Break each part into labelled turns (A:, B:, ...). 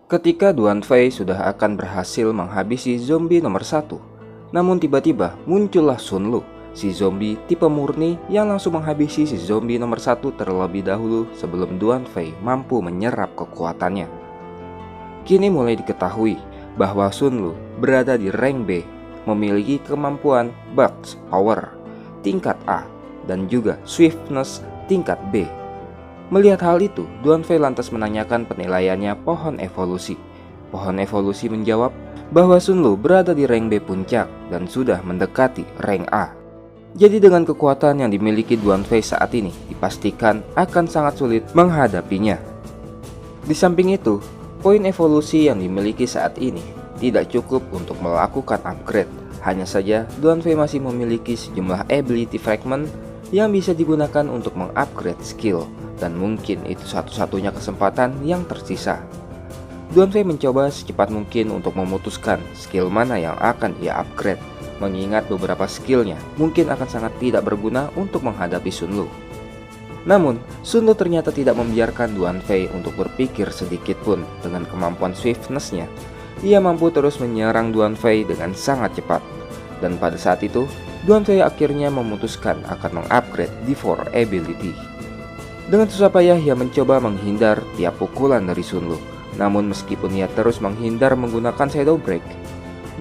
A: Ketika Duan Fei sudah akan berhasil menghabisi zombie nomor 1, namun tiba-tiba muncullah Sun Lu, si zombie tipe murni yang langsung menghabisi si zombie nomor 1 terlebih dahulu sebelum Duan Fei mampu menyerap kekuatannya. Kini mulai diketahui bahwa Sun Lu berada di rank B, memiliki kemampuan Bugs Power tingkat A dan juga Swiftness tingkat B. Melihat hal itu, Duan Fei lantas menanyakan penilaiannya pohon evolusi. Pohon evolusi menjawab bahwa Sun Lu berada di rank B puncak dan sudah mendekati rank A. Jadi dengan kekuatan yang dimiliki Duan Fei saat ini, dipastikan akan sangat sulit menghadapinya. Di samping itu, poin evolusi yang dimiliki saat ini tidak cukup untuk melakukan upgrade. Hanya saja Duan Fei masih memiliki sejumlah ability fragment yang bisa digunakan untuk mengupgrade skill, dan mungkin itu satu-satunya kesempatan yang tersisa. Duan Fei mencoba secepat mungkin untuk memutuskan skill mana yang akan ia upgrade, mengingat beberapa skillnya mungkin akan sangat tidak berguna untuk menghadapi Sun Lu. Namun, Sun Lu ternyata tidak membiarkan Duan Fei untuk berpikir sedikit pun. Dengan kemampuan swiftness-nya, ia mampu terus menyerang Duan Fei dengan sangat cepat. Dan pada saat itu, Duan Fei akhirnya memutuskan akan mengupgrade D4 ability. Dengan susah payah ia mencoba menghindar tiap pukulan dari Sun Lu. Namun meskipun ia terus menghindar menggunakan Shadow Break,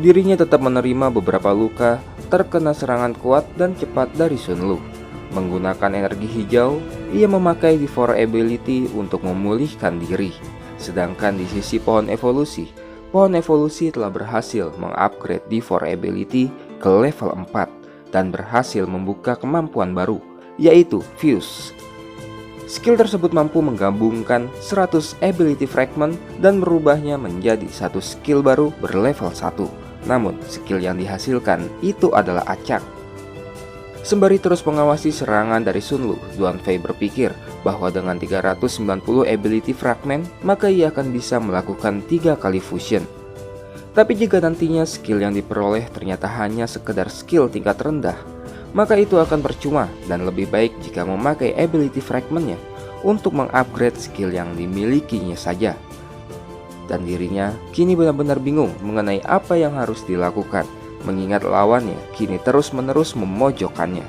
A: dirinya tetap menerima beberapa luka terkena serangan kuat dan cepat dari Sun Lu. Menggunakan energi hijau, ia memakai D4 ability untuk memulihkan diri. Sedangkan di sisi pohon evolusi telah berhasil mengupgrade D4 ability ke level 4 dan berhasil membuka kemampuan baru, yaitu Fuse. Skill tersebut mampu menggabungkan 100 ability fragment dan merubahnya menjadi satu skill baru berlevel 1. Namun, skill yang dihasilkan itu adalah acak. Sembari terus mengawasi serangan dari Sun Lu, Duan Fei berpikir bahwa dengan 390 ability fragment, maka ia akan bisa melakukan 3 kali fusion. Tapi jika nantinya skill yang diperoleh ternyata hanya sekedar skill tingkat rendah, maka itu akan percuma dan lebih baik jika memakai ability fragmentnya untuk mengupgrade skill yang dimilikinya saja. Dan dirinya kini benar-benar bingung mengenai apa yang harus dilakukan, mengingat lawannya kini terus-menerus memojokkannya.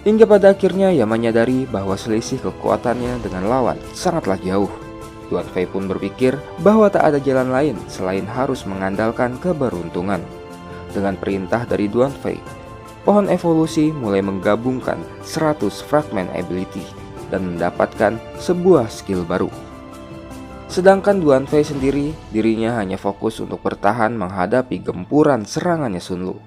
A: Hingga pada akhirnya ia menyadari bahwa selisih kekuatannya dengan lawan sangatlah jauh. Duan Fei pun berpikir bahwa tak ada jalan lain selain harus mengandalkan keberuntungan. Dengan perintah dari Duan Fei, pohon evolusi mulai menggabungkan 100 fragment ability dan mendapatkan sebuah skill baru. Sedangkan Duan Fei sendiri, dirinya hanya fokus untuk bertahan menghadapi gempuran serangannya Sun Lu.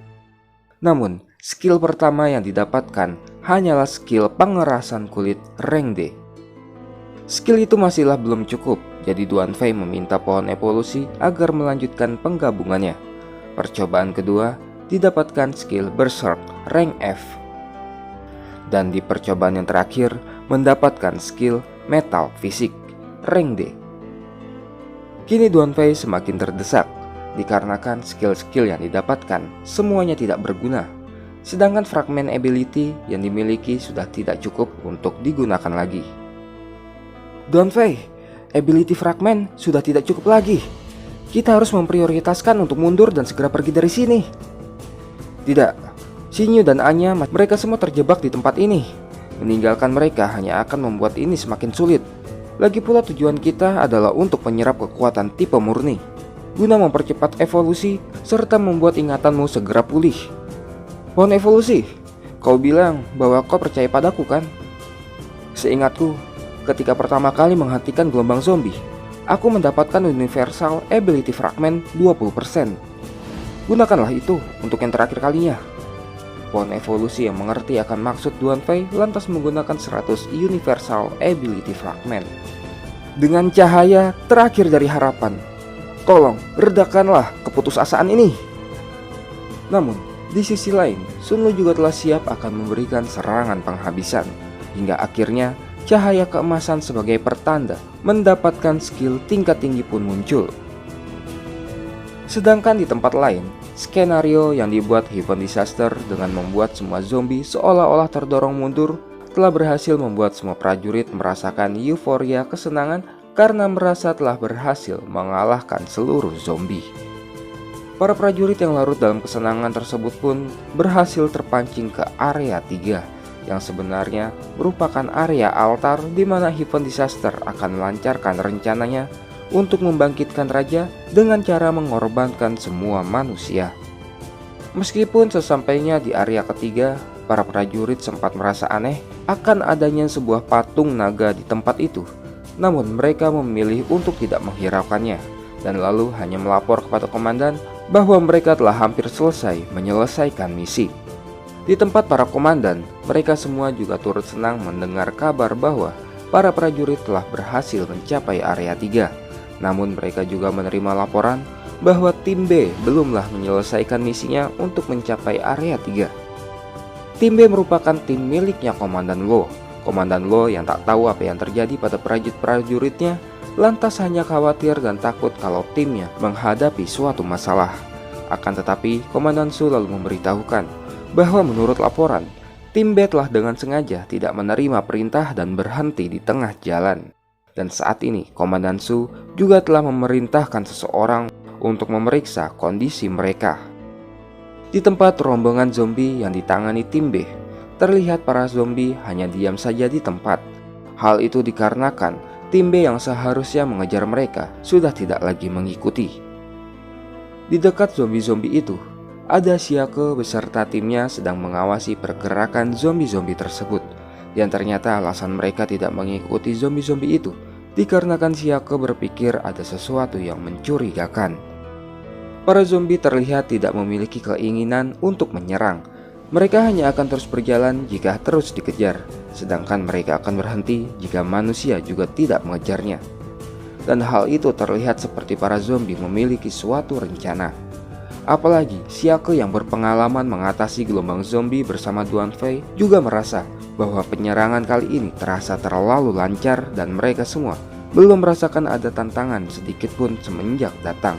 A: Namun, skill pertama yang didapatkan hanyalah skill pengerasan kulit rank D. Skill itu masihlah belum cukup, jadi Duan Fei meminta pohon evolusi agar melanjutkan penggabungannya. Percobaan kedua didapatkan skill Berserk rank F. Dan di percobaan yang terakhir mendapatkan skill Metal Fisik rank D. Kini Duan Fei semakin terdesak dikarenakan skill-skill yang didapatkan semuanya tidak berguna. Sedangkan fragment ability yang dimiliki sudah tidak cukup untuk digunakan lagi. Duan Fei, ability fragment sudah tidak cukup lagi. Kita harus memprioritaskan untuk mundur dan segera pergi dari sini. Tidak, Xinyu dan Anya, mereka semua terjebak di tempat ini. Meninggalkan mereka hanya akan membuat ini semakin sulit. Lagi pula tujuan kita adalah untuk menyerap kekuatan tipe murni, guna mempercepat evolusi serta membuat ingatanmu segera pulih. Pohon evolusi, kau bilang bahwa kau percaya padaku kan? Seingatku, ketika pertama kali menghentikan gelombang zombie, aku mendapatkan Universal Ability Fragment 20%. Gunakanlah itu untuk yang terakhir kalinya. Pohon evolusi yang mengerti akan maksud Duan Fei lantas menggunakan 100 Universal Ability Fragment. Dengan cahaya terakhir dari harapan, tolong redakanlah keputusasaan ini. Namun, di sisi lain, Sun Lu juga telah siap akan memberikan serangan penghabisan. Hingga akhirnya cahaya keemasan sebagai pertanda mendapatkan skill tingkat tinggi pun muncul. Sedangkan di tempat lain, skenario yang dibuat Heaven Disaster dengan membuat semua zombie seolah-olah terdorong mundur telah berhasil membuat semua prajurit merasakan euforia kesenangan karena merasa telah berhasil mengalahkan seluruh zombie. Para prajurit yang larut dalam kesenangan tersebut pun berhasil terpancing ke area 3 yang sebenarnya merupakan area altar di mana Heaven Disaster akan melancarkan rencananya untuk membangkitkan raja dengan cara mengorbankan semua manusia. Meskipun sesampainya di area ketiga, para prajurit sempat merasa aneh akan adanya sebuah patung naga di tempat itu. Namun mereka memilih untuk tidak menghiraukannya dan lalu hanya melapor kepada komandan bahwa mereka telah hampir selesai menyelesaikan misi. Di tempat para komandan, mereka semua juga turut senang mendengar kabar bahwa para prajurit telah berhasil mencapai area 3. Namun mereka juga menerima laporan bahwa tim B belumlah menyelesaikan misinya untuk mencapai area 3. Tim B merupakan tim miliknya Komandan Lo. Komandan Lo yang tak tahu apa yang terjadi pada prajurit-prajuritnya, lantas hanya khawatir dan takut kalau timnya menghadapi suatu masalah. Akan tetapi, Komandan Su lalu memberitahukan bahwa menurut laporan, tim B telah dengan sengaja tidak menerima perintah dan berhenti di tengah jalan. Dan saat ini, Komandan Su juga telah memerintahkan seseorang untuk memeriksa kondisi mereka. Di tempat rombongan zombie yang ditangani tim B, terlihat para zombie hanya diam saja di tempat. Hal itu dikarenakan tim B yang seharusnya mengejar mereka sudah tidak lagi mengikuti. Di dekat zombie-zombie itu, ada Siake beserta timnya sedang mengawasi pergerakan zombie-zombie tersebut. Dan ternyata alasan mereka tidak mengikuti zombie-zombie itu dikarenakan Siake berpikir ada sesuatu yang mencurigakan. Para zombie terlihat tidak memiliki keinginan untuk menyerang. Mereka hanya akan terus berjalan jika terus dikejar, sedangkan mereka akan berhenti jika manusia juga tidak mengejarnya. Dan hal itu terlihat seperti para zombie memiliki suatu rencana. Apalagi Siake yang berpengalaman mengatasi gelombang zombie bersama Duan Fei juga merasa bahwa penyerangan kali ini terasa terlalu lancar dan mereka semua belum merasakan ada tantangan sedikit pun semenjak datang.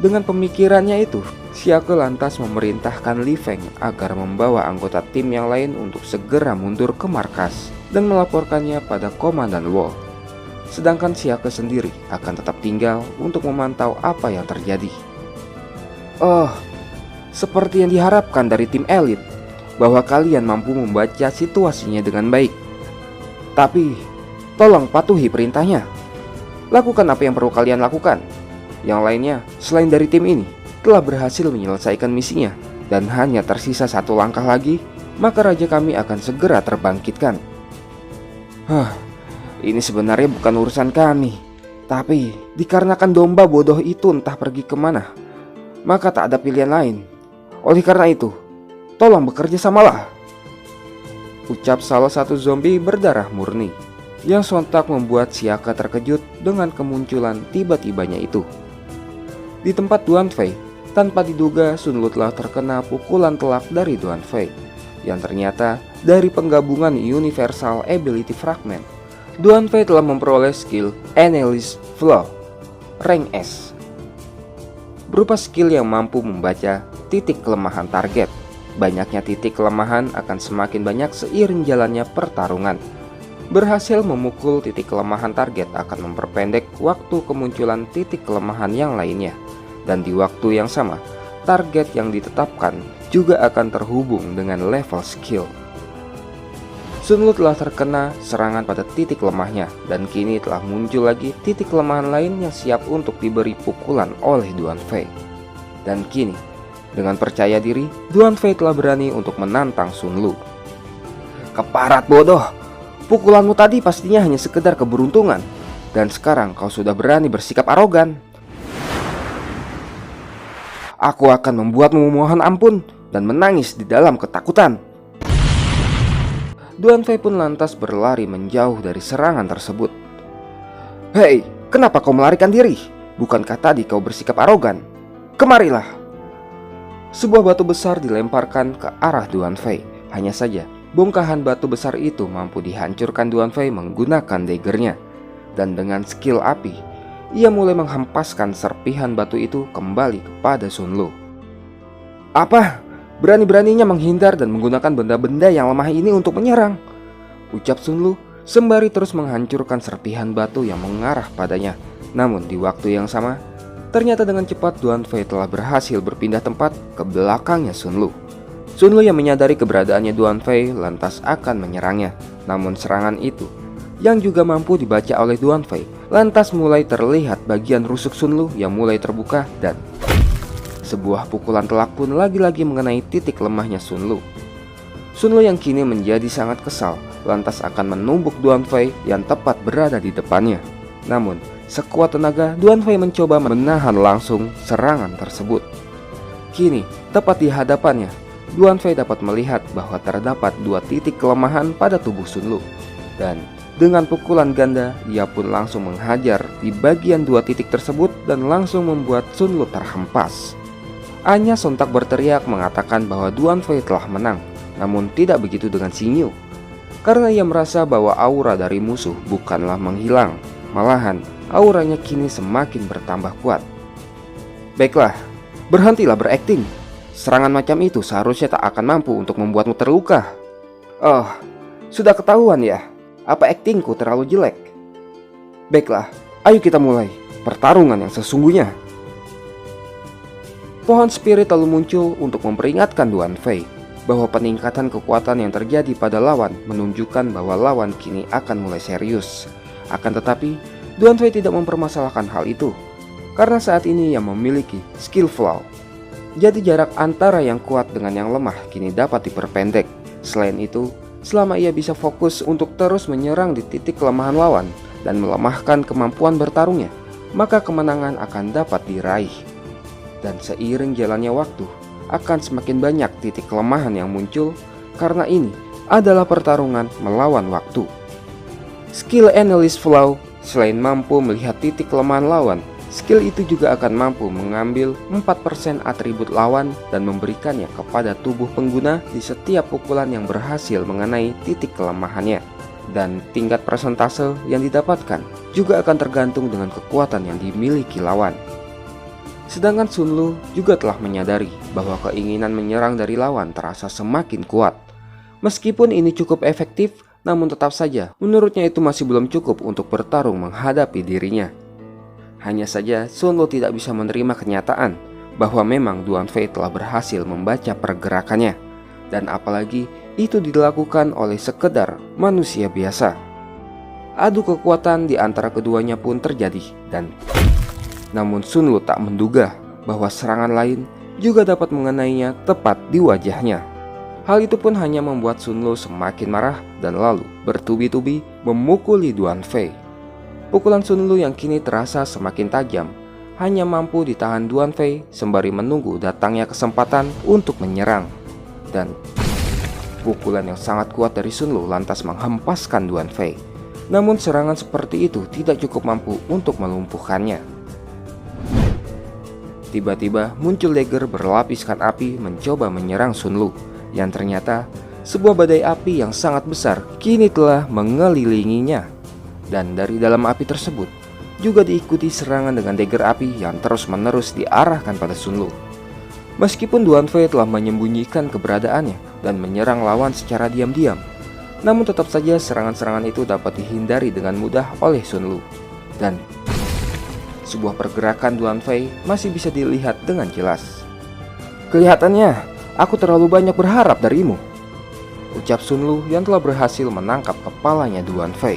A: Dengan pemikirannya itu, Siake lantas memerintahkan Li Feng agar membawa anggota tim yang lain untuk segera mundur ke markas dan melaporkannya pada Komandan Wo. Sedangkan Siake sendiri akan tetap tinggal untuk memantau apa yang terjadi. Oh, seperti yang diharapkan dari tim elit, bahwa kalian mampu membaca situasinya dengan baik. Tapi, tolong patuhi perintahnya. Lakukan apa yang perlu kalian lakukan. Yang lainnya, selain dari tim ini, telah berhasil menyelesaikan misinya dan hanya tersisa satu langkah lagi, maka raja kami akan segera terbangkitkan. Ini sebenarnya bukan urusan kami, tapi dikarenakan domba bodoh itu entah pergi kemana, maka tak ada pilihan lain. Oleh karena itu, tolong bekerja samalah, ucap salah satu zombie berdarah murni, yang sontak membuat Siake terkejut dengan kemunculan tiba-tibanya itu. Di tempat Duan Fei, tanpa diduga Sun Lu telah terkena pukulan telak dari Duan Fei, yang ternyata dari penggabungan Universal Ability Fragment. Duan Fei telah memperoleh skill Analysis Flow rank S, berupa skill yang mampu membaca titik kelemahan target. Banyaknya titik kelemahan akan semakin banyak seiring jalannya pertarungan. Berhasil memukul titik kelemahan target akan memperpendek waktu kemunculan titik kelemahan yang lainnya. Dan di waktu yang sama, target yang ditetapkan juga akan terhubung dengan level skill. Sun Lu telah terkena serangan pada titik lemahnya, dan kini telah muncul lagi titik kelemahan lain yang siap untuk diberi pukulan oleh Duan Fei. Dan kini, dengan percaya diri, Duan Fei telah berani untuk menantang Sun Lu. Keparat bodoh, pukulanmu tadi pastinya hanya sekedar keberuntungan, dan sekarang kau sudah berani bersikap arogan. Aku akan membuatmu memohon ampun dan menangis di dalam ketakutan. Duan Fei pun lantas berlari menjauh dari serangan tersebut. Hei, kenapa kau melarikan diri? Bukankah tadi kau bersikap arogan? Kemarilah. Sebuah batu besar dilemparkan ke arah Duan Fei. Hanya saja, bongkahan batu besar itu mampu dihancurkan Duan Fei menggunakan daggernya. Dan dengan skill api, ia mulai menghempaskan serpihan batu itu kembali kepada Sun Lu. Apa? Berani-beraninya menghindar dan menggunakan benda-benda yang lemah ini untuk menyerang, ucap Sun Lu sembari terus menghancurkan serpihan batu yang mengarah padanya. Namun di waktu yang sama, ternyata dengan cepat Duan Fei telah berhasil berpindah tempat ke belakangnya Sun Lu. Sun Lu yang menyadari keberadaannya Duan Fei lantas akan menyerangnya. Namun serangan itu, yang juga mampu dibaca oleh Duan Fei, lantas mulai terlihat bagian rusuk Sun Lu yang mulai terbuka dan sebuah pukulan telak pun lagi-lagi mengenai titik lemahnya Sun Lu. Sun Lu yang kini menjadi sangat kesal, lantas akan menumbuk Duan Fei yang tepat berada di depannya. Namun, sekuat tenaga Duan Fei mencoba menahan langsung serangan tersebut. Kini, tepat di hadapannya, Duan Fei dapat melihat bahwa terdapat dua titik kelemahan pada tubuh Sun Lu. Dan dengan pukulan ganda, ia pun langsung menghajar di bagian dua titik tersebut dan langsung membuat Sun Lu terhempas. Anya sontak berteriak mengatakan bahwa Duan Fei telah menang. Namun tidak begitu dengan Xing Yu, karena ia merasa bahwa aura dari musuh bukanlah menghilang, malahan auranya kini semakin bertambah kuat. Baiklah, berhentilah berakting. Serangan macam itu seharusnya tak akan mampu untuk membuatmu terluka. Oh, sudah ketahuan ya, apa aktingku terlalu jelek? Baiklah, ayo kita mulai pertarungan yang sesungguhnya. Pohon spirit lalu muncul untuk memperingatkan Duan Fei bahwa peningkatan kekuatan yang terjadi pada lawan menunjukkan bahwa lawan kini akan mulai serius. Akan tetapi, Duan Fei tidak mempermasalahkan hal itu, karena saat ini ia memiliki skill flow. Jadi jarak antara yang kuat dengan yang lemah kini dapat diperpendek. Selain itu, selama ia bisa fokus untuk terus menyerang di titik kelemahan lawan dan melemahkan kemampuan bertarungnya, maka kemenangan akan dapat diraih. Dan seiring jalannya waktu, akan semakin banyak titik kelemahan yang muncul karena ini adalah pertarungan melawan waktu. Skill Analyst Flow selain mampu melihat titik kelemahan lawan, skill itu juga akan mampu mengambil 4% atribut lawan dan memberikannya kepada tubuh pengguna di setiap pukulan yang berhasil mengenai titik kelemahannya. Dan tingkat persentase yang didapatkan juga akan tergantung dengan kekuatan yang dimiliki lawan. Sedangkan Sun Lu juga telah menyadari bahwa keinginan menyerang dari lawan terasa semakin kuat. Meskipun ini cukup efektif, namun tetap saja menurutnya itu masih belum cukup untuk bertarung menghadapi dirinya. Hanya saja Sun Lu tidak bisa menerima kenyataan bahwa memang Duan Fei telah berhasil membaca pergerakannya, dan apalagi itu dilakukan oleh sekedar manusia biasa. Adu kekuatan di antara keduanya pun terjadi, dan namun Sun Lu tak menduga bahwa serangan lain juga dapat mengenainya tepat di wajahnya. Hal itu pun hanya membuat Sun Lu semakin marah dan lalu bertubi-tubi memukuli Duan Fei. Pukulan Sun Lu yang kini terasa semakin tajam hanya mampu ditahan Duan Fei sembari menunggu datangnya kesempatan untuk menyerang. Dan pukulan yang sangat kuat dari Sun Lu lantas menghempaskan Duan Fei. Namun serangan seperti itu tidak cukup mampu untuk melumpuhkannya. Tiba-tiba muncul dagger berlapiskan api mencoba menyerang Sun Lu, yang ternyata sebuah badai api yang sangat besar kini telah mengelilinginya. Dan dari dalam api tersebut juga diikuti serangan dengan dagger api yang terus-menerus diarahkan pada Sun Lu. Meskipun Duan Fei telah menyembunyikan keberadaannya dan menyerang lawan secara diam-diam, namun tetap saja serangan-serangan itu dapat dihindari dengan mudah oleh Sun Lu. Dan sebuah pergerakan Duan Fei masih bisa dilihat dengan jelas. Kelihatannya, aku terlalu banyak berharap darimu, ucap Sun Lu yang telah berhasil menangkap kepalanya Duan Fei.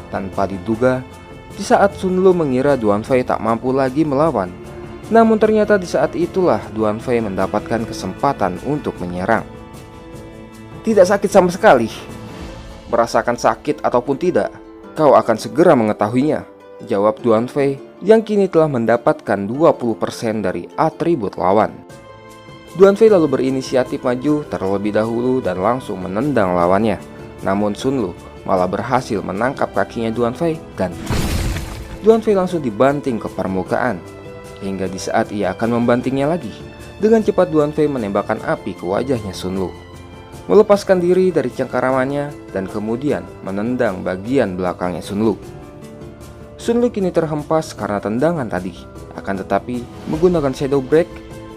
A: Tanpa diduga, di saat Sun Lu mengira Duan Fei tak mampu lagi melawan, namun ternyata di saat itulah Duan Fei mendapatkan kesempatan untuk menyerang. Tidak sakit sama sekali. Merasakan sakit ataupun tidak, kau akan segera mengetahuinya, jawab Duan Fei yang kini telah mendapatkan 20% dari atribut lawan. Duan Fei lalu berinisiatif maju terlebih dahulu dan langsung menendang lawannya. Namun Sun Lu malah berhasil menangkap kakinya Duan Fei dan Duan Fei langsung dibanting ke permukaan. Hingga di saat ia akan membantingnya lagi, dengan cepat Duan Fei menembakkan api ke wajahnya Sun Lu, melepaskan diri dari cengkeramannya dan kemudian menendang bagian belakangnya Sun Lu. Sun Lu kini terhempas karena tendangan tadi. Akan tetapi, menggunakan Shadow Break,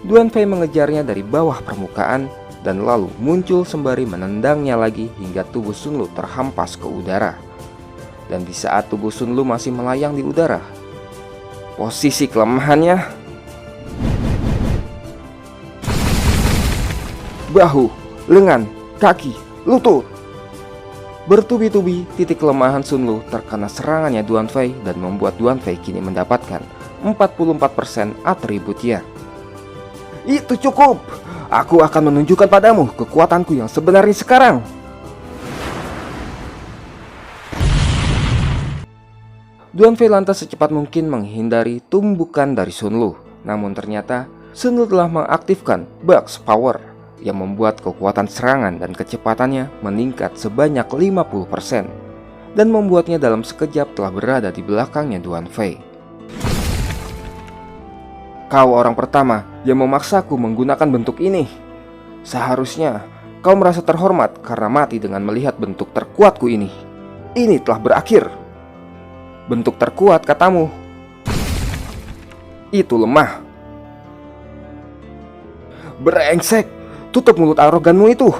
A: Duan Fei mengejarnya dari bawah permukaan dan lalu muncul sembari menendangnya lagi hingga tubuh Sun Lu terhempas ke udara. Dan di saat tubuh Sun Lu masih melayang di udara, posisi kelemahannya bahu, lengan, kaki, lutut. Bertubi-tubi titik kelemahan Sun Lu terkena serangannya Duan Fei dan membuat Duan Fei kini mendapatkan 44% atributnya. Itu cukup. Aku akan menunjukkan padamu kekuatanku yang sebenarnya sekarang. Duan Fei lantas secepat mungkin menghindari tumbukan dari Sun Lu. Namun ternyata Sun Lu telah mengaktifkan Bugs Power yang membuat kekuatan serangan dan kecepatannya meningkat sebanyak 50% dan membuatnya dalam sekejap telah berada di belakangnya Duan Fei. Kau orang pertama yang memaksaku menggunakan bentuk ini. Seharusnya kau merasa terhormat karena mati dengan melihat bentuk terkuatku ini. Ini telah berakhir. Bentuk terkuat katamu. Itu lemah. Brengsek, tutup mulut aroganmu itu.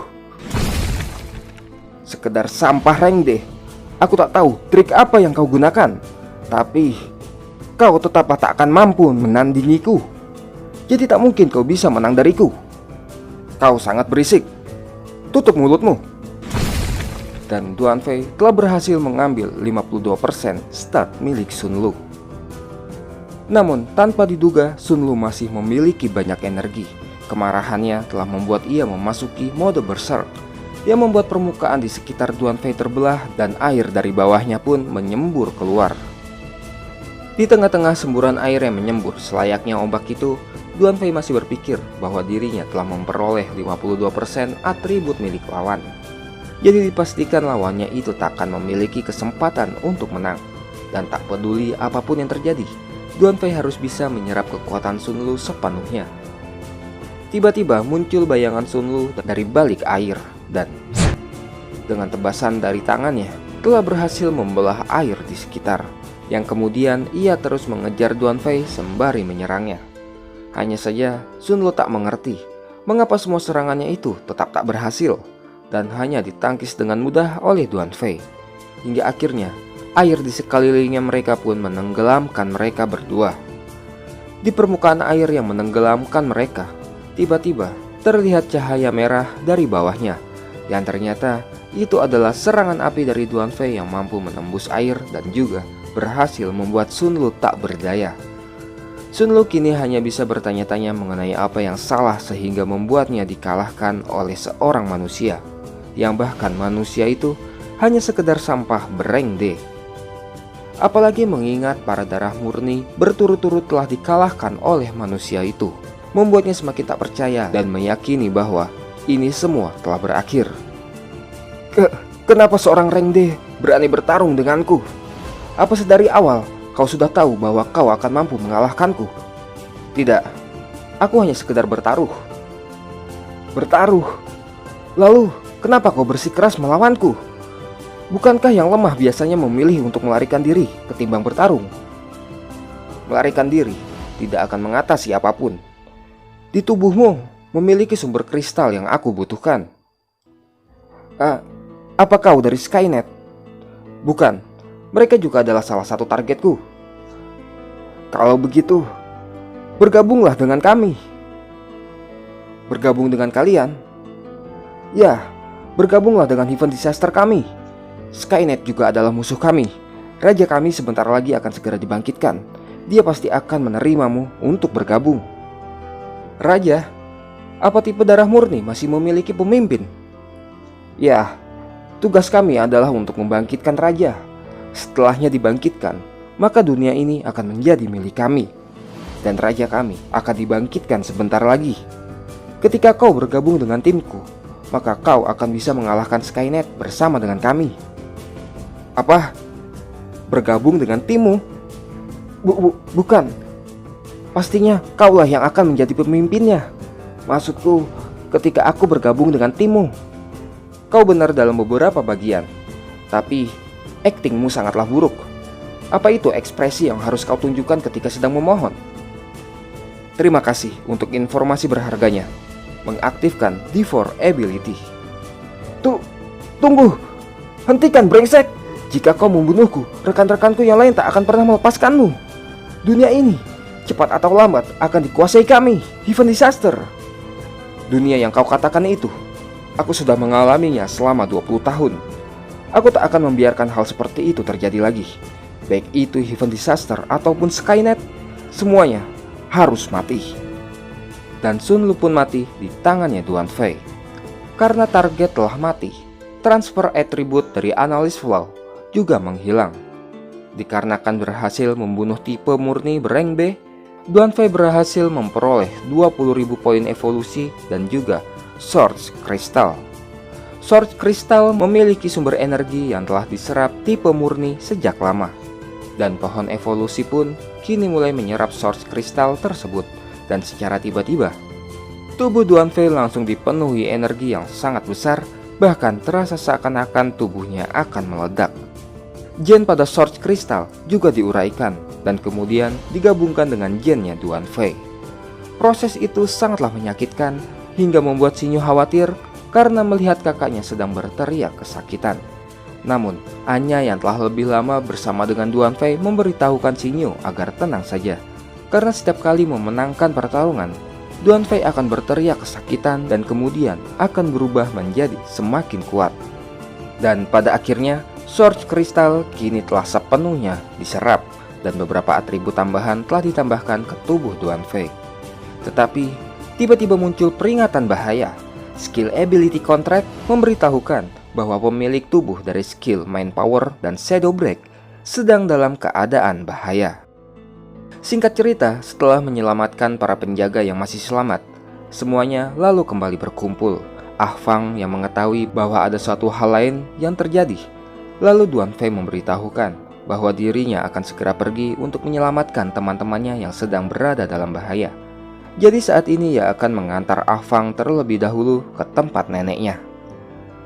A: Sekedar sampah Rengde. Aku tak tahu trik apa yang kau gunakan, tapi kau tetaplah tak akan mampu menandingiku. Jadi tak mungkin kau bisa menang dariku. Kau sangat berisik. Tutup mulutmu. Dan Duan Fei telah berhasil mengambil 52% stat milik Sun Lu. Namun tanpa diduga Sun Lu masih memiliki banyak energi. Kemarahannya telah membuat ia memasuki mode berserk yang membuat permukaan di sekitar Duan Fei terbelah dan air dari bawahnya pun menyembur keluar. Di tengah-tengah semburan air yang menyembur selayaknya ombak itu, Duan Fei masih berpikir bahwa dirinya telah memperoleh 52% atribut milik lawan. Jadi dipastikan lawannya itu tak akan memiliki kesempatan untuk menang. Dan tak peduli apapun yang terjadi, Duan Fei harus bisa menyerap kekuatan Sun Lu sepenuhnya. Tiba-tiba muncul bayangan Sun Lu dari balik air dan dengan tebasan dari tangannya telah berhasil membelah air di sekitar. Yang kemudian ia terus mengejar Duan Fei sembari menyerangnya. Hanya saja Sun Lu tak mengerti mengapa semua serangannya itu tetap tak berhasil dan hanya ditangkis dengan mudah oleh Duan Fei. Hingga akhirnya air di sekelilingnya mereka pun menenggelamkan mereka berdua. Di permukaan air yang menenggelamkan mereka, tiba-tiba terlihat cahaya merah dari bawahnya, yang ternyata itu adalah serangan api dari Duan Fei yang mampu menembus air dan juga berhasil membuat Sun Lu tak berdaya. Sun Lu kini hanya bisa bertanya-tanya mengenai apa yang salah sehingga membuatnya dikalahkan oleh seorang manusia, yang bahkan manusia itu hanya sekedar sampah Brengde. Apalagi mengingat para darah murni berturut-turut telah dikalahkan oleh manusia itu, membuatnya semakin tak percaya dan meyakini bahwa ini semua telah berakhir. Kenapa seorang Rengde berani bertarung denganku? Apa sedari awal kau sudah tahu bahwa kau akan mampu mengalahkanku? Tidak, aku hanya sekedar bertaruh. Bertaruh? Lalu kenapa kau bersikeras melawanku? Bukankah yang lemah biasanya memilih untuk melarikan diri ketimbang bertarung? Melarikan diri tidak akan mengatasi apapun. Di tubuhmu memiliki sumber kristal yang aku butuhkan. Apa kau dari Skynet? Bukan. Mereka juga adalah salah satu targetku. Kalau begitu, bergabunglah dengan kami. Bergabung dengan kalian? Ya, bergabunglah dengan Heaven Disaster kami. Skynet juga adalah musuh kami. Raja kami sebentar lagi akan segera dibangkitkan. Dia pasti akan menerimamu untuk bergabung. Raja? Apa tipe darah murni masih memiliki pemimpin? Ya, tugas kami adalah untuk membangkitkan raja. Setelahnya dibangkitkan, maka dunia ini akan menjadi milik kami. Dan raja kami akan dibangkitkan sebentar lagi. Ketika kau bergabung dengan timku, maka kau akan bisa mengalahkan Skynet bersama dengan kami. Apa? Bergabung dengan timmu? Bukan. Pastinya kaulah yang akan menjadi pemimpinnya. Maksudku, ketika aku bergabung dengan timmu. Kau benar dalam beberapa bagian, tapi aktingmu sangatlah buruk. Apa itu ekspresi yang harus kau tunjukkan ketika sedang memohon? Terima kasih untuk informasi berharganya. mengaktifkan D4 ability. Tunggu! Hentikan brengsek! Jika kau membunuhku, rekan-rekanku yang lain tak akan pernah melepaskanmu. Dunia ini, cepat atau lambat, akan dikuasai kami, Heaven Disaster. Dunia yang kau katakan itu, aku sudah mengalaminya selama 20 tahun. Aku tak akan membiarkan hal seperti itu terjadi lagi. Baik itu Heaven Disaster ataupun Skynet, semuanya harus mati. Dan Sun Lu pun mati di tangannya Duan Fei. Karena target telah mati, transfer atribut dari analis Flow juga menghilang. Dikarenakan berhasil membunuh tipe murni bereng B, Duan Fei berhasil memperoleh 20.000 poin evolusi dan juga Source Crystal. Source Crystal memiliki sumber energi yang telah diserap tipe murni sejak lama. Dan pohon evolusi pun kini mulai menyerap Source Crystal tersebut. Dan secara tiba-tiba, tubuh Duan Fei langsung dipenuhi energi yang sangat besar, bahkan terasa seakan-akan tubuhnya akan meledak. Gen pada Source Crystal juga diuraikan dan kemudian digabungkan dengan gennya Duan Fei. Proses itu sangatlah menyakitkan hingga membuat Xinyu khawatir karena melihat kakaknya sedang berteriak kesakitan. Namun, Anya yang telah lebih lama bersama dengan Duan Fei memberitahukan Xinyu agar tenang saja. Karena setiap kali memenangkan pertarungan, Duan Fei akan berteriak kesakitan dan kemudian akan berubah menjadi semakin kuat. Dan pada akhirnya, Source Crystal kini telah sepenuhnya diserap dan beberapa atribut tambahan telah ditambahkan ke tubuh Duan Fei. Tetapi, tiba-tiba muncul peringatan bahaya. Skill Ability Contract memberitahukan bahwa pemilik tubuh dari skill Main Power dan Shadow Break sedang dalam keadaan bahaya. Singkat cerita, setelah menyelamatkan para penjaga yang masih selamat, semuanya lalu kembali berkumpul. Ah Fang yang mengetahui bahwa ada suatu hal lain yang terjadi. Lalu Duan Fei memberitahukan bahwa dirinya akan segera pergi untuk menyelamatkan teman-temannya yang sedang berada dalam bahaya. Jadi saat ini ia akan mengantar Ah Fang terlebih dahulu ke tempat neneknya.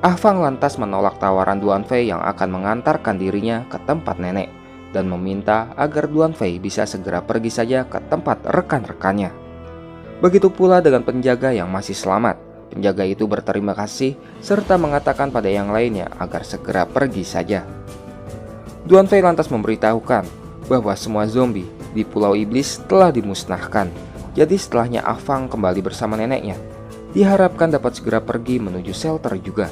A: Ah Fang lantas menolak tawaran Duan Fei yang akan mengantarkan dirinya ke tempat nenek dan meminta agar Duan Fei bisa segera pergi saja ke tempat rekan-rekannya. Begitu pula dengan penjaga yang masih selamat. Penjaga itu berterima kasih serta mengatakan pada yang lainnya agar segera pergi saja. Duan Fei lantas memberitahukan bahwa semua zombie di Pulau Iblis telah dimusnahkan. Jadi setelahnya Ah Fang kembali bersama neneknya, diharapkan dapat segera pergi menuju shelter juga.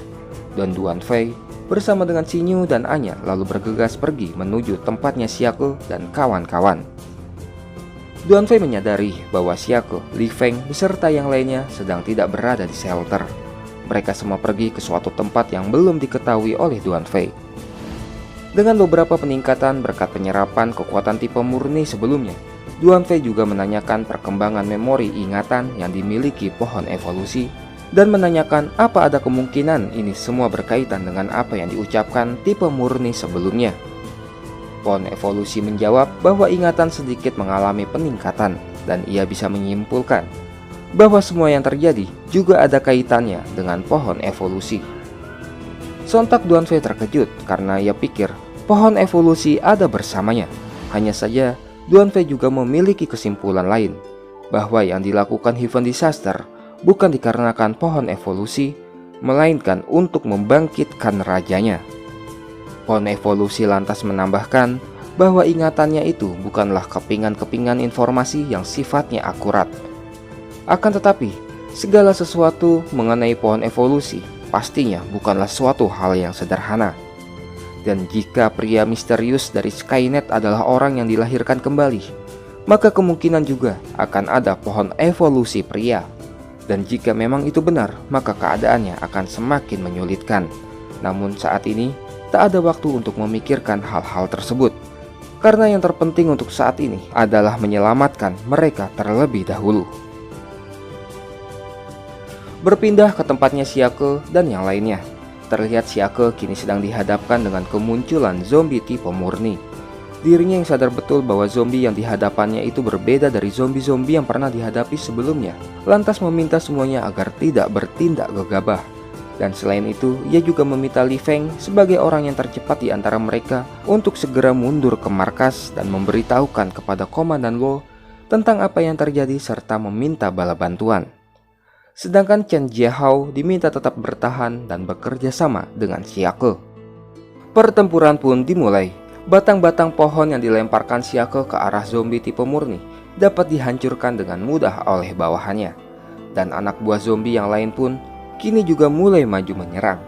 A: Dan Duan Fei bersama dengan Xinyu dan Anya lalu bergegas pergi menuju tempatnya Xiake dan kawan-kawan. Duan Fei menyadari bahwa Xiake, Li Feng beserta yang lainnya sedang tidak berada di shelter. Mereka semua pergi ke suatu tempat yang belum diketahui oleh Duan Fei. Dengan beberapa peningkatan berkat penyerapan kekuatan tipe murni sebelumnya, Duan Fei juga menanyakan perkembangan memori ingatan yang dimiliki pohon evolusi dan menanyakan apa ada kemungkinan ini semua berkaitan dengan apa yang diucapkan tipe murni sebelumnya. Pohon evolusi menjawab bahwa ingatan sedikit mengalami peningkatan dan ia bisa menyimpulkan bahwa semua yang terjadi juga ada kaitannya dengan pohon evolusi. Sontak Duan Fei terkejut karena ia pikir pohon evolusi ada bersamanya. Hanya saja Duan Fei juga memiliki kesimpulan lain, bahwa yang dilakukan Heaven Disaster bukan dikarenakan pohon evolusi, melainkan untuk membangkitkan rajanya. Pohon evolusi lantas menambahkan bahwa ingatannya itu bukanlah kepingan-kepingan informasi yang sifatnya akurat. Akan tetapi, segala sesuatu mengenai pohon evolusi pastinya bukanlah suatu hal yang sederhana. Dan jika pria misterius dari Skynet adalah orang yang dilahirkan kembali, maka kemungkinan juga akan ada pohon evolusi pria. Dan jika memang itu benar, maka keadaannya akan semakin menyulitkan. Namun saat ini, tak ada waktu untuk memikirkan hal-hal tersebut. Karena yang terpenting untuk saat ini adalah menyelamatkan mereka terlebih dahulu. Berpindah ke tempatnya Xiake dan yang lainnya. Terlihat Xiake kini sedang dihadapkan dengan kemunculan zombie tipe murni. Dirinya yang sadar betul bahwa zombie yang dihadapannya itu berbeda dari zombie-zombie yang pernah dihadapi sebelumnya, lantas meminta semuanya agar tidak bertindak gegabah. Dan selain itu, ia juga meminta Li Feng sebagai orang yang tercepat di antara mereka untuk segera mundur ke markas dan memberitahukan kepada Komandan Lo tentang apa yang terjadi serta meminta bala bantuan. Sedangkan Chen Jiahao diminta tetap bertahan dan bekerja sama dengan Xiake. Pertempuran pun dimulai. Batang-batang pohon yang dilemparkan Xiake ke arah zombie tipe murni dapat dihancurkan dengan mudah oleh bawahannya. Dan anak buah zombie yang lain pun kini juga mulai maju menyerang.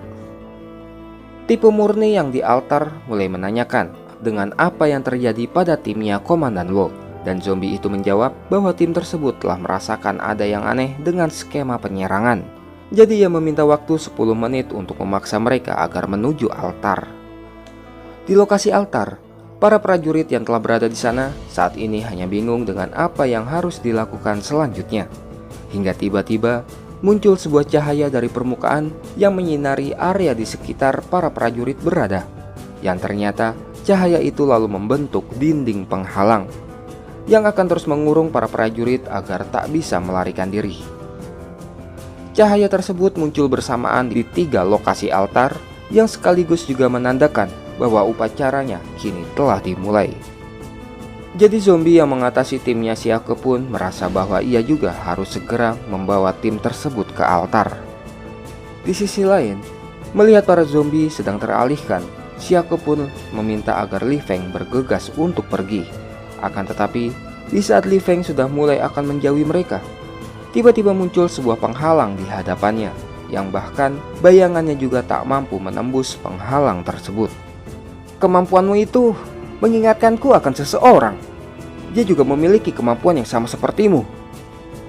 A: Tipe murni yang di altar mulai menanyakan dengan apa yang terjadi pada timnya Komandan Wo. Dan zombie itu menjawab bahwa tim tersebut telah merasakan ada yang aneh dengan skema penyerangan. Jadi ia meminta waktu 10 menit untuk memaksa mereka agar menuju altar. Di lokasi altar, para prajurit yang telah berada di sana saat ini hanya bingung dengan apa yang harus dilakukan selanjutnya. Hingga tiba-tiba muncul sebuah cahaya dari permukaan yang menyinari area di sekitar para prajurit berada. Yang ternyata cahaya itu lalu membentuk dinding penghalang yang akan terus mengurung para prajurit agar tak bisa melarikan diri. Cahaya tersebut muncul bersamaan di 3 lokasi altar yang sekaligus juga menandakan bahwa upacaranya kini telah dimulai. Jadi zombie yang mengatasi timnya Xiake pun merasa bahwa ia juga harus segera membawa tim tersebut ke altar. Di sisi lain, melihat para zombie sedang teralihkan, Xiake pun meminta agar Li Feng bergegas untuk pergi. Akan tetapi, di saat Li Feng sudah mulai akan menjauhi mereka, tiba-tiba muncul sebuah penghalang di hadapannya, yang bahkan bayangannya juga tak mampu menembus penghalang tersebut. Kemampuanmu itu mengingatkanku akan seseorang. Dia juga memiliki kemampuan yang sama sepertimu.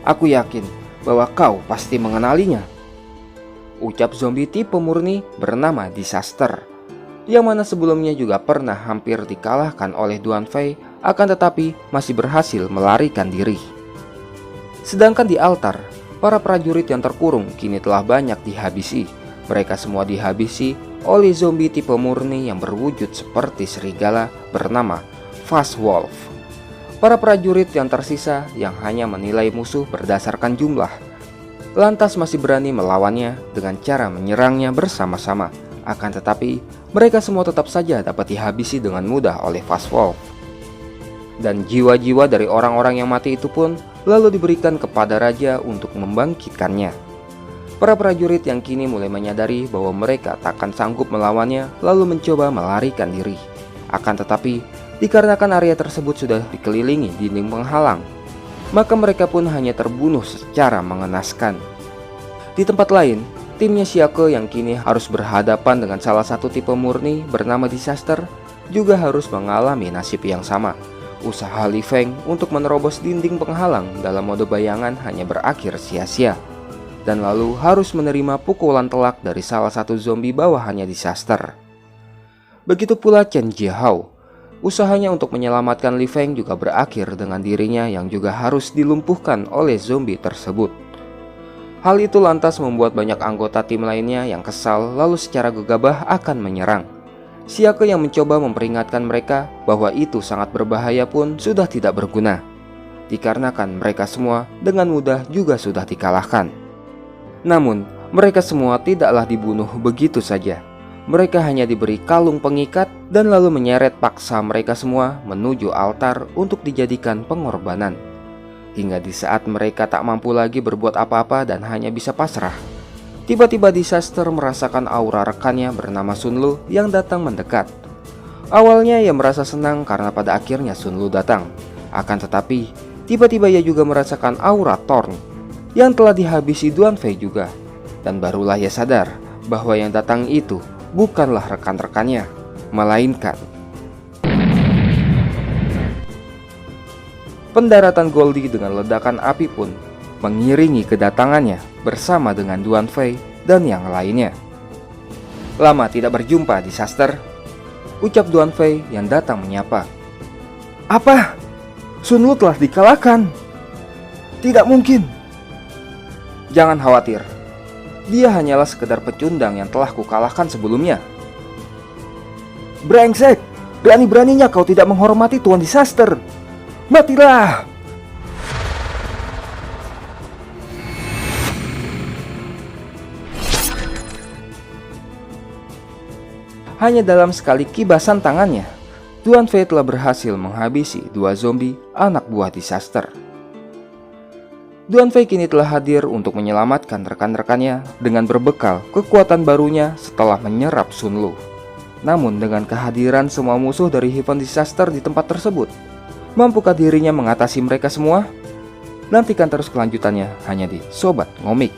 A: Aku yakin bahwa kau pasti mengenalinya, ucap zombie tipe murni bernama Disaster, yang mana sebelumnya juga pernah hampir dikalahkan oleh Duan Fei, akan tetapi masih berhasil melarikan diri. Sedangkan di altar, para prajurit yang terkurung kini telah banyak dihabisi. Mereka semua dihabisi oleh zombie tipe murni yang berwujud seperti serigala bernama Fast Wolf. Para prajurit yang tersisa yang hanya menilai musuh berdasarkan jumlah, lantas masih berani melawannya dengan cara menyerangnya bersama-sama. Akan tetapi, mereka semua tetap saja dapat dihabisi dengan mudah oleh Fast Wolf. Dan jiwa-jiwa dari orang-orang yang mati itu pun lalu diberikan kepada raja untuk membangkitkannya. Para prajurit yang kini mulai menyadari bahwa mereka takkan sanggup melawannya lalu mencoba melarikan diri. Akan tetapi, dikarenakan area tersebut sudah dikelilingi dinding penghalang, maka mereka pun hanya terbunuh secara mengenaskan. Di tempat lain, timnya Xiake yang kini harus berhadapan dengan salah satu tipe murni bernama Disaster juga harus mengalami nasib yang sama. Usaha Li Feng untuk menerobos dinding penghalang dalam mode bayangan hanya berakhir sia-sia, dan lalu harus menerima pukulan telak dari salah satu zombie bawahannya Disaster. Begitu pula Chen Jiahao. Usahanya untuk menyelamatkan Li Feng juga berakhir dengan dirinya yang juga harus dilumpuhkan oleh zombie tersebut. Hal itu lantas membuat banyak anggota tim lainnya yang kesal lalu secara gegabah akan menyerang. Xiake yang mencoba memperingatkan mereka bahwa itu sangat berbahaya pun sudah tidak berguna, dikarenakan mereka semua dengan mudah juga sudah dikalahkan. Namun, mereka semua tidaklah dibunuh begitu saja. Mereka hanya diberi kalung pengikat dan lalu menyeret paksa mereka semua menuju altar untuk dijadikan pengorbanan. Hingga di saat mereka tak mampu lagi berbuat apa-apa dan hanya bisa pasrah, tiba-tiba Disaster merasakan aura rekannya bernama Sun Lu yang datang mendekat. Awalnya ia merasa senang karena pada akhirnya Sun Lu datang. Akan tetapi, tiba-tiba ia juga merasakan aura Thorn yang telah dihabisi Duan Fei juga. Dan barulah ia sadar bahwa yang datang itu bukanlah rekan-rekannya, melainkan pendaratan Goldie dengan ledakan api pun mengiringi kedatangannya bersama dengan Duan Fei dan yang lainnya. Lama tidak berjumpa, Disaster, ucap Duan Fei yang datang menyapa. Apa? Sun Lu telah dikalahkan? Tidak mungkin. Jangan khawatir, dia hanyalah sekedar pecundang yang telah kukalahkan sebelumnya. Brengsek, berani-beraninya kau tidak menghormati Tuan Disaster. Matilah! Hanya dalam sekali kibasan tangannya, Duan Fei telah berhasil menghabisi 2 zombie anak buah Disaster. Duan Fei kini telah hadir untuk menyelamatkan rekan-rekannya dengan berbekal kekuatan barunya setelah menyerap Sun Lu. Namun dengan kehadiran semua musuh dari Heaven Disaster di tempat tersebut, mampukah dirinya mengatasi mereka semua? Nantikan terus kelanjutannya hanya di Sobat Ngomik.